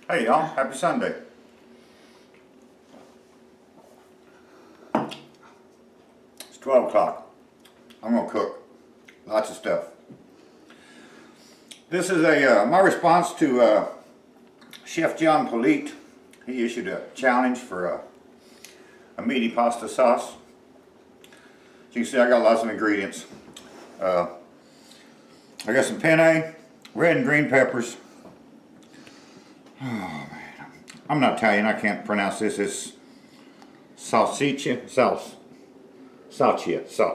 Hey y'all, happy Sunday. It's 12 o'clock. I'm gonna cook lots of stuff. This is my response to Chef John Polite. He issued a challenge for a meaty pasta sauce. As you can see, I got lots of ingredients. I got some penne, red and green peppers. Oh man, I'm not Italian, I can't pronounce this. It's salsiccia,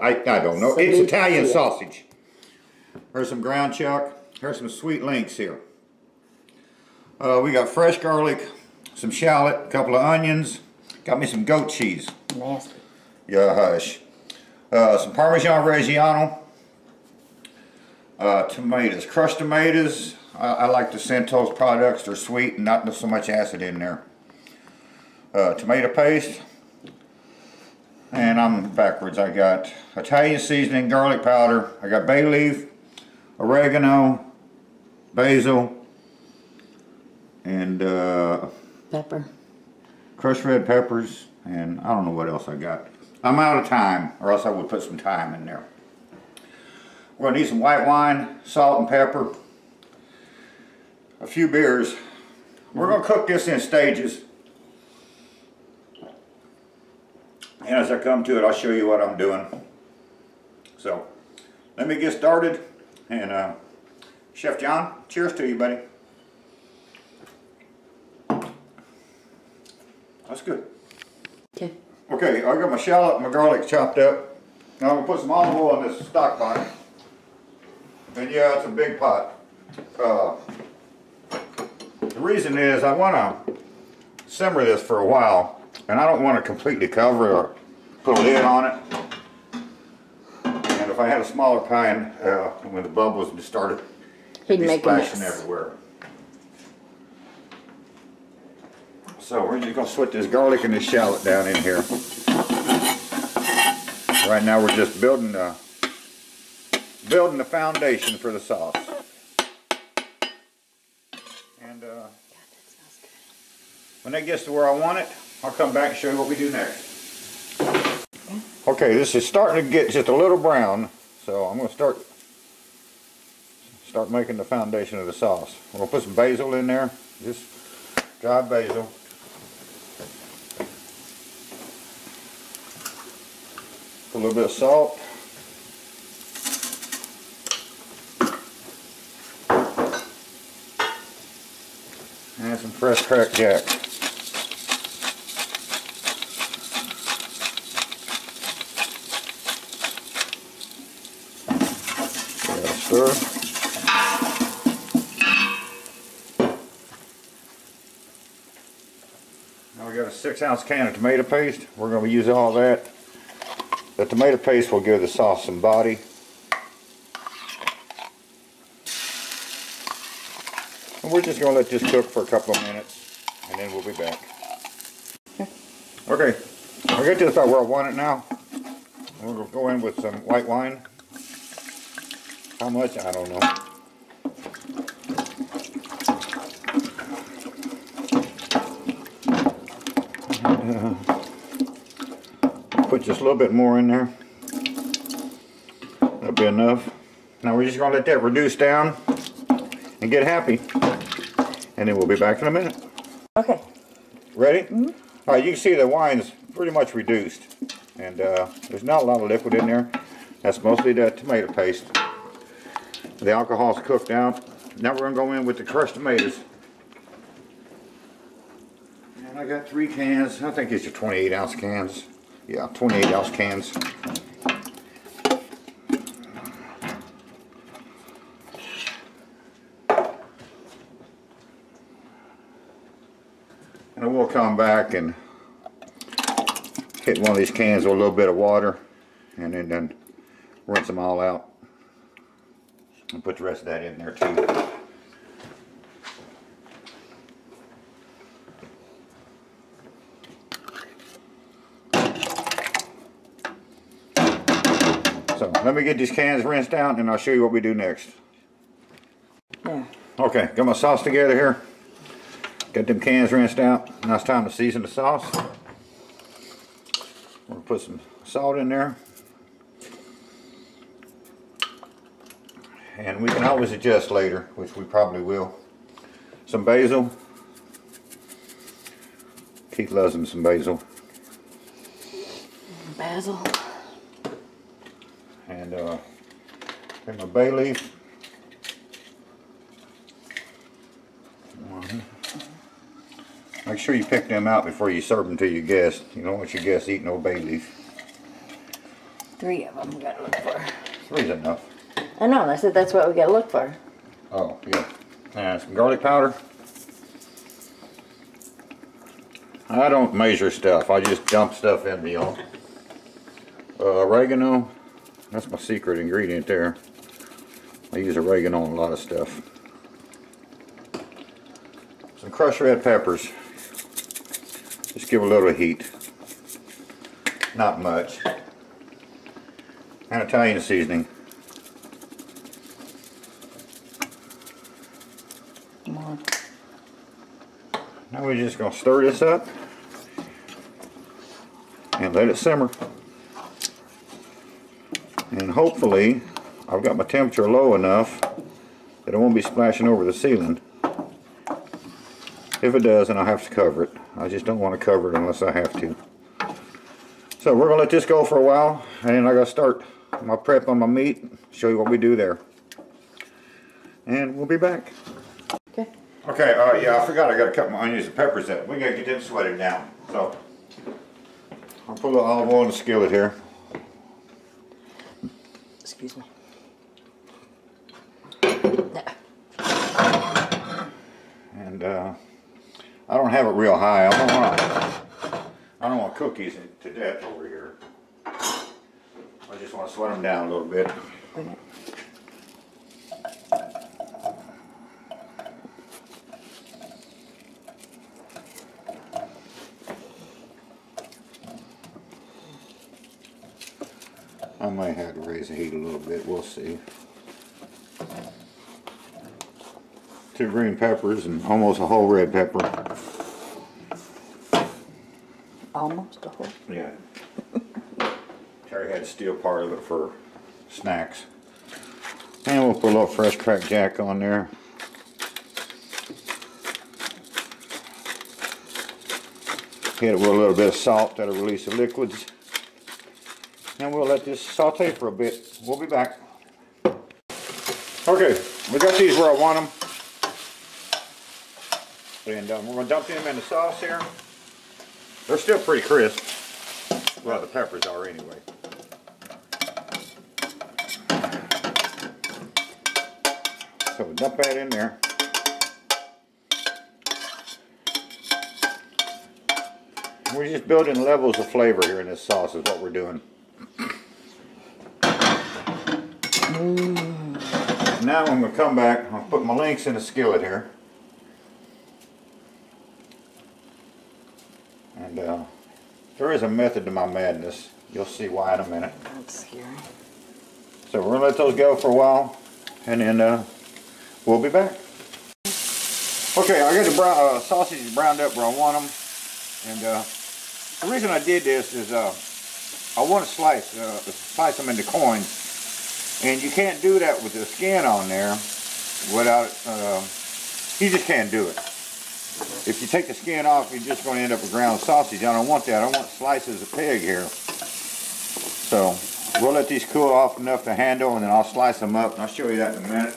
I don't know. It's Italian sausage. There's some ground chuck. There's some sweet links here. We got fresh garlic, some shallot, a couple of onions. Got me some goat cheese. Nasty. Yeah, hush. Some Parmesan Reggiano. Tomatoes, crushed tomatoes. I like the Santos products. They're sweet and not so much acid in there. Tomato paste. And I'm backwards. I got Italian seasoning, garlic powder. I got bay leaf, oregano, basil, and Pepper. crushed red peppers, and I don't know what else I got. I'm out of time, or else I would put some thyme in there. We're going to need some white wine, salt and pepper, a few beers. We're going to cook this in stages. And as I come to it, I'll show you what I'm doing. So, let me get started. And Chef John, cheers to you, buddy. That's good. Okay. Okay, I got my shallot and my garlic chopped up. Now I'm going to put some olive oil in this stock pot. And yeah, it's a big pot. The reason is I want to simmer this for a while. And I don't want to completely cover it or put a lid on it. And if I had a smaller pan, when the bubbles just started, it'd be splashing everywhere. So we're just going to sweat this garlic and this shallot down in here. Right now we're just building the foundation for the sauce. And God, that smells good. when that gets to where I want it, I'll come back and show you what we do next. Okay, this is starting to get just a little brown, so I'm going to start making the foundation of the sauce. We're going to put some basil in there, just dried basil. Put a little bit of salt. And some fresh cracked jack. Stir. Now we got a 6-ounce can of tomato paste. We're going to use all that. The tomato paste will give the sauce some body. And we're just going to let this cook for a couple of minutes, and then we'll be back. Okay, I got this about where I want it now. We're going to go in with some white wine. How much? I don't know. Put just a little bit more in there. That'll be enough. Now we're just going to let that reduce down and get happy. And then we'll be back in a minute. Okay. Ready? Mm-hmm. All right, you can see the wine's pretty much reduced. And there's not a lot of liquid in there. That's mostly the tomato paste. The alcohol's cooked out. Now we're going to go in with the crushed tomatoes. And I got 3 cans. I think these are 28-ounce cans. Yeah, 28-ounce cans. And I will come back and hit one of these cans with a little bit of water and then rinse them all out. And put the rest of that in there too. So let me get these cans rinsed out and I'll show you what we do next. Yeah. Okay, got my sauce together here. Got them cans rinsed out. Now it's time to season the sauce. We're gonna put some salt in there. And we can always adjust later, which we probably will. Some basil. Keith loves him some basil. Basil. And my bay leaf. Make sure you pick them out before you serve them to your guests. You don't want your guests eating no bay leaf. 3 of them we gotta look for. 3's enough. I know, I said that's what we gotta look for. Oh, yeah. And some garlic powder. I don't measure stuff. I just dump stuff in the oregano. That's my secret ingredient there. I use oregano on a lot of stuff. Some crushed red peppers. Just give a little heat. Not much. And Italian seasoning. More. Now we're just going to stir this up and let it simmer. And hopefully I've got my temperature low enough that it won't be splashing over the ceiling. If it does, then I'll have to cover it. I just don't want to cover it unless I have to. So we're going to let this go for a while, and then I got to start my prep on my meat, show you what we do there. And we'll be back. Okay. Okay, yeah, I forgot I got to cut my onions and peppers up. We got to get them sweated down. So I'll put a little olive oil in the skillet here. Excuse me. And I don't have it real high. I don't want cookies to death over here. I just want to sweat them down a little bit. Okay. I might have to raise the heat a little bit. We'll see. 2 green peppers and almost a whole red pepper. Almost a whole. Yeah. Terry had to steal part of it for snacks. And we'll put a little fresh cracked jack on there. Hit it with a little bit of salt that'll release the liquids. And we'll let this saute for a bit. We'll be back. Okay, we got these where I want them. And we're going to dump them in the sauce here. They're still pretty crisp. Well, the peppers are anyway. So we dump that in there. We're just building levels of flavor here in this sauce is what we're doing. Now I'm going to come back. I'll put my links in the skillet here. And there is a method to my madness. You'll see why in a minute. That's scary. So we're going to let those go for a while, and then we'll be back. Okay, I got the sausages browned up where I want them. And the reason I did this is I want to slice them into coins. And you can't do that with the skin on there without, you just can't do it. If you take the skin off, you're just going to end up with ground sausage. I don't want that. I want slices of pig here. So we'll let these cool off enough to handle, and then I'll slice them up, and I'll show you that in a minute.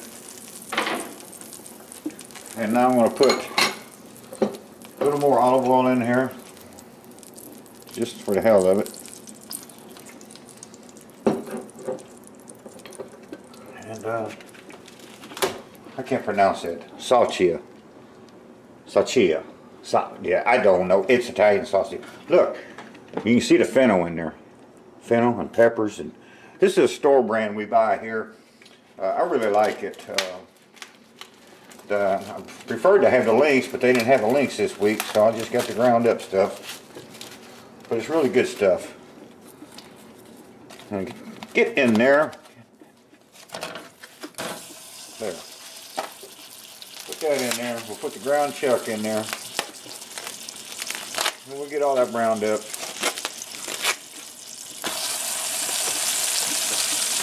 And now I'm going to put a little more olive oil in here, just for the hell of it. And I can't pronounce it. Salchia. Salchia. Yeah, I don't know. It's Italian sausage. Look, you can see the fennel in there. Fennel and peppers. And this is a store brand we buy here. I really like it. I preferred to have the links, but they didn't have the links this week, so I just got the ground up stuff. But it's really good stuff. And get in there. There. Put that in there. We'll put the ground chuck in there. We'll get all that browned up.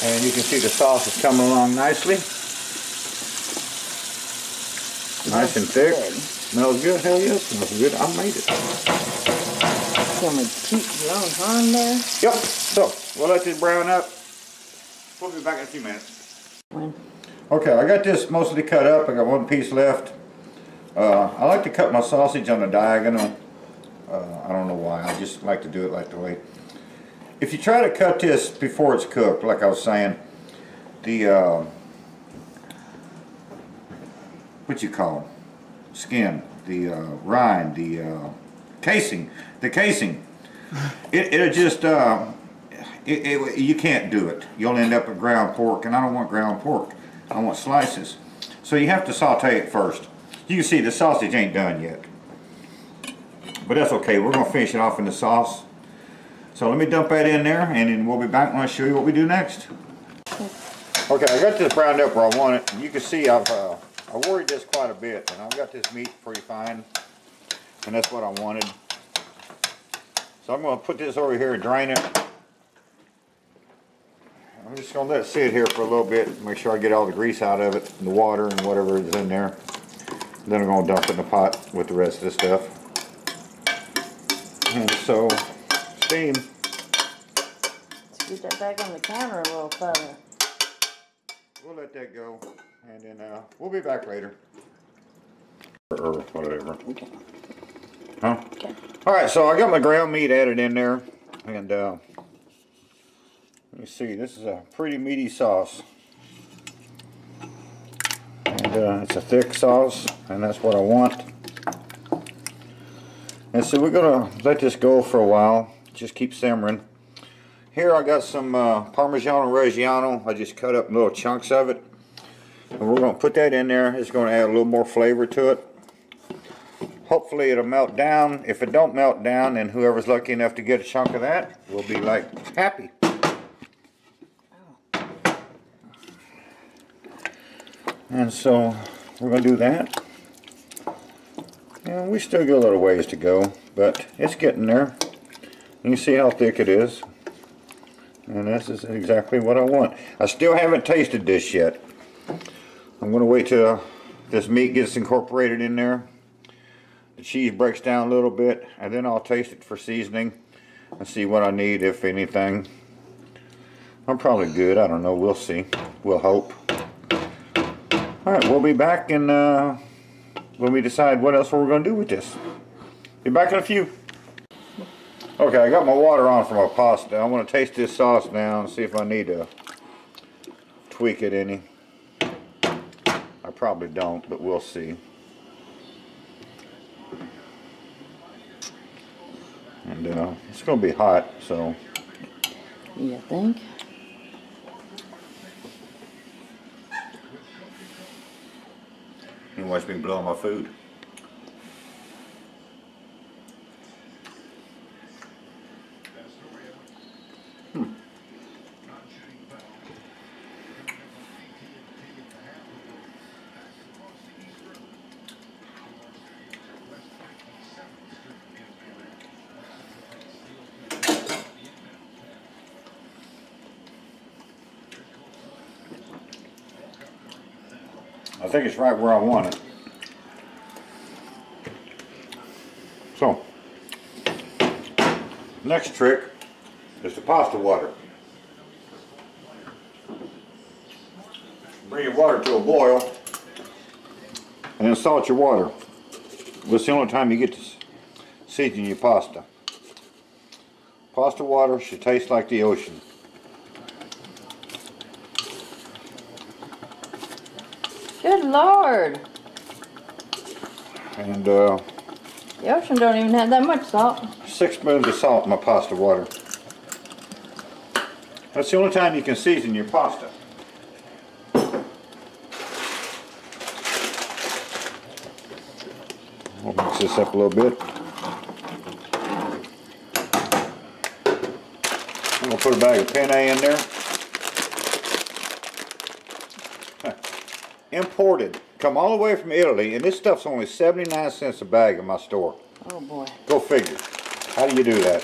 And you can see the sauce is coming along nicely. Nice and thick. Good. Smells good. Hell yes, smells good. I made it. Can we keep your own time there? Yep. So we'll let this brown up. We'll be back in a few minutes. When? Okay, I got this mostly cut up. I got one piece left. I like to cut my sausage on the diagonal. I don't know why. I just like to do it like the way. If you try to cut this before it's cooked, like I was saying, the what you call them? Skin, the rind, the casing, it'll just you can't do it. You'll end up with ground pork, and I don't want ground pork. I want slices. So you have to saute it first. You can see the sausage ain't done yet, but that's okay. We're gonna finish it off in the sauce. So let me dump that in there, and then we'll be back when I show you what we do next. Okay, I got this browned up where I want it. You can see I worried this quite a bit, and I've got this meat pretty fine, and that's what I wanted. So I'm going to put this over here and drain it. I'm just going to let it sit here for a little bit, make sure I get all the grease out of it, and the water and whatever is in there. Then I'm going to dump it in the pot with the rest of the stuff. And so, steam. Let's get that back on the counter a little further. We'll let that go, and then we'll be back later. Or whatever. Okay. Huh? Okay. Alright, so I got my ground meat added in there, and let me see, this is a pretty meaty sauce. And it's a thick sauce, and that's what I want. And so we're going to let this go for a while, just keep simmering. Here I got some Parmigiano Reggiano. I just cut up little chunks of it. And we're going to put that in there. It's going to add a little more flavor to it. Hopefully it'll melt down. If it don't melt down, then whoever's lucky enough to get a chunk of that will be like happy. And so we're going to do that. And we still got a little ways to go, but it's getting there. You can see how thick it is. And this is exactly what I want. I still haven't tasted this yet. I'm going to wait till this meat gets incorporated in there. The cheese breaks down a little bit, and then I'll taste it for seasoning and see what I need, if anything. I'm probably good. I don't know. We'll see. We'll hope. Alright, we'll be back and when we decide what else we're going to do with this. Be back in a few. Okay, I got my water on for my pasta. I want to taste this sauce now and see if I need to tweak it any. I probably don't, but we'll see. And it's going to be hot, so. You think? You watch me blow my food. I think it's right where I want it. So, next trick is the pasta water. Bring your water to a boil and then salt your water. That's the only time you get to season your pasta. Pasta water should taste like the ocean. Good Lord. And the ocean don't even have that much salt. 6 spoons of salt in my pasta water. That's the only time you can season your pasta. We'll mix this up a little bit. I'm going to put a bag of penne in there. Imported. Come all the way from Italy, and this stuff's only 79 cents a bag in my store. Oh boy. Go figure. How do you do that?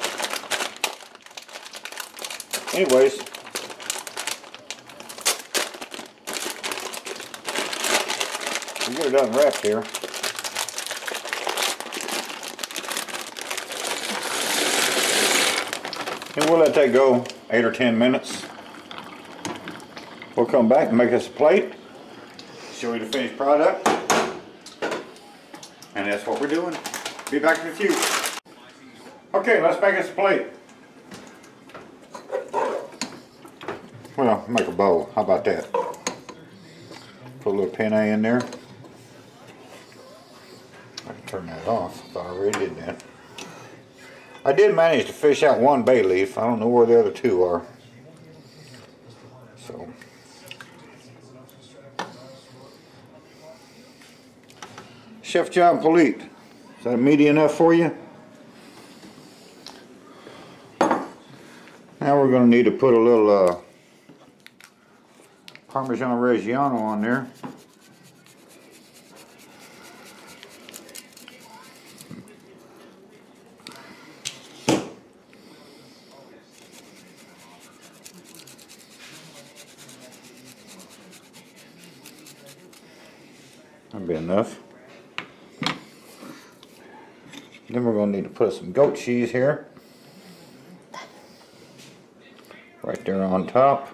Anyways, we get it unwrapped here. And we'll let that go 8 or 10 minutes. We'll come back and make us a plate, show you the finished product, and that's what we're doing. Be back in a few. Okay, let's make us a plate. Well, make a bowl. How about that? Put a little penne in there. I can turn that off. I thought I already did that. I did manage to fish out one bay leaf. I don't know where the other two are. So. Chef John Polite. Is that meaty enough for you? Now we're going to need to put a little Parmesan Reggiano on there. That'll be enough. Then we're going to need to put some goat cheese here. Right there on top.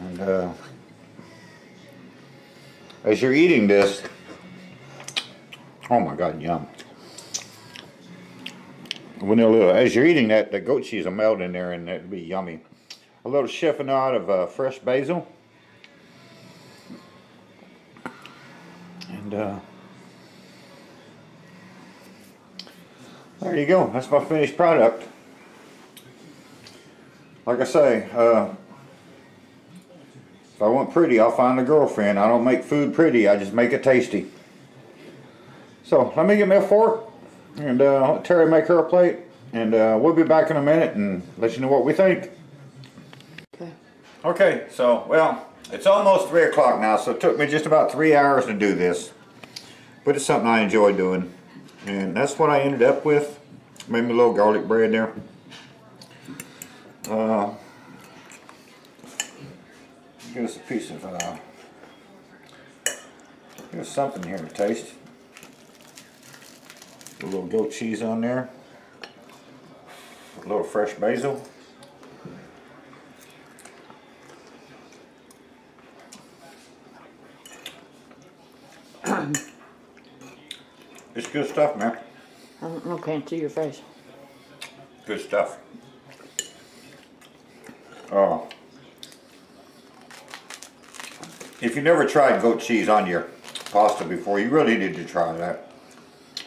And as you're eating this, oh my God, yum. As you're eating that, the goat cheese will melt in there and it'll be yummy. A little chiffonade of fresh basil. And there you go. That's my finished product. Like I say, if I want pretty, I'll find a girlfriend. I don't make food pretty, I just make it tasty. So let me get me a fork and let Terry make her a plate, and we'll be back in a minute and let you know what we think. Okay, so, well, it's almost 3 o'clock now, so it took me just about 3 hours to do this. But it's something I enjoy doing. And that's what I ended up with. Made me a little garlic bread there. Give us a piece of, give us something here to taste. A little goat cheese on there. A little fresh basil. It's good stuff, man. I can't see your face. Good stuff. Oh. If you never tried goat cheese on your pasta before, you really need to try that.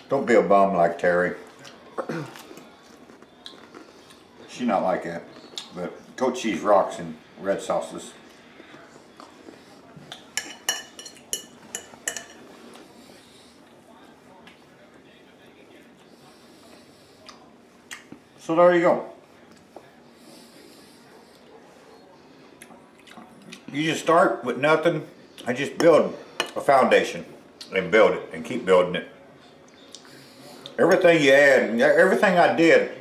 Don't be a bum like Terry. She's not like that. But goat cheese rocks in red sauces. So there you go. You just start with nothing and just build a foundation and build it and keep building it. Everything you add, everything I did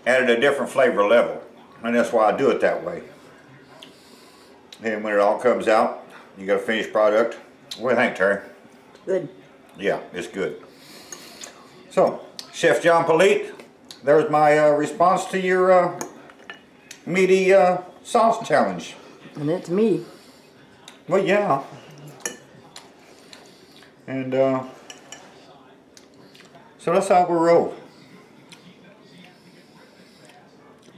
added a different flavor level, and that's why I do it that way. And when it all comes out, you got a finished product. What do you think, Terry? Good. Yeah, it's good. So, Chef John Polite, there's my response to your meaty sauce challenge. And it's me. Well, yeah. And so that's how we roll.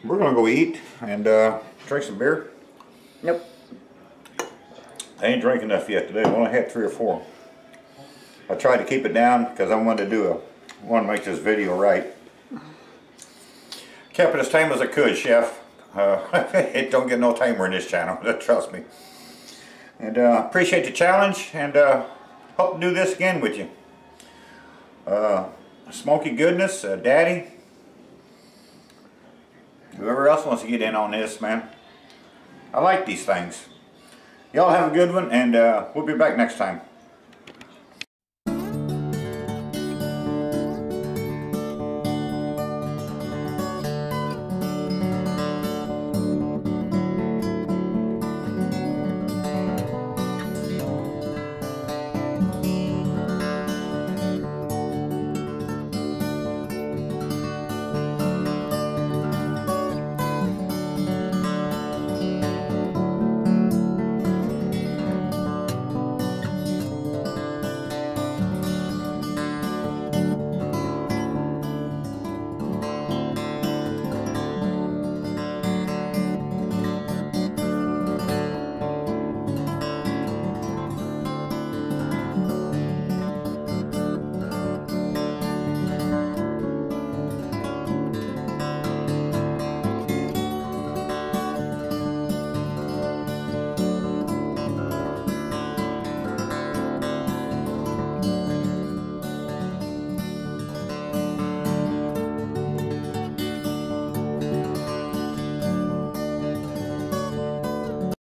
We're gonna go eat and drink some beer. Nope. I ain't drank enough yet today. I only had 3 or 4. I tried to keep it down because I wanted to make this video right. Kept it as tame as I could, Chef. It don't get no tamer in this channel, trust me. And appreciate the challenge, and hope to do this again with you. Smoky Goodness, Daddy, whoever else wants to get in on this, man. I like these things. Y'all have a good one, and we'll be back next time.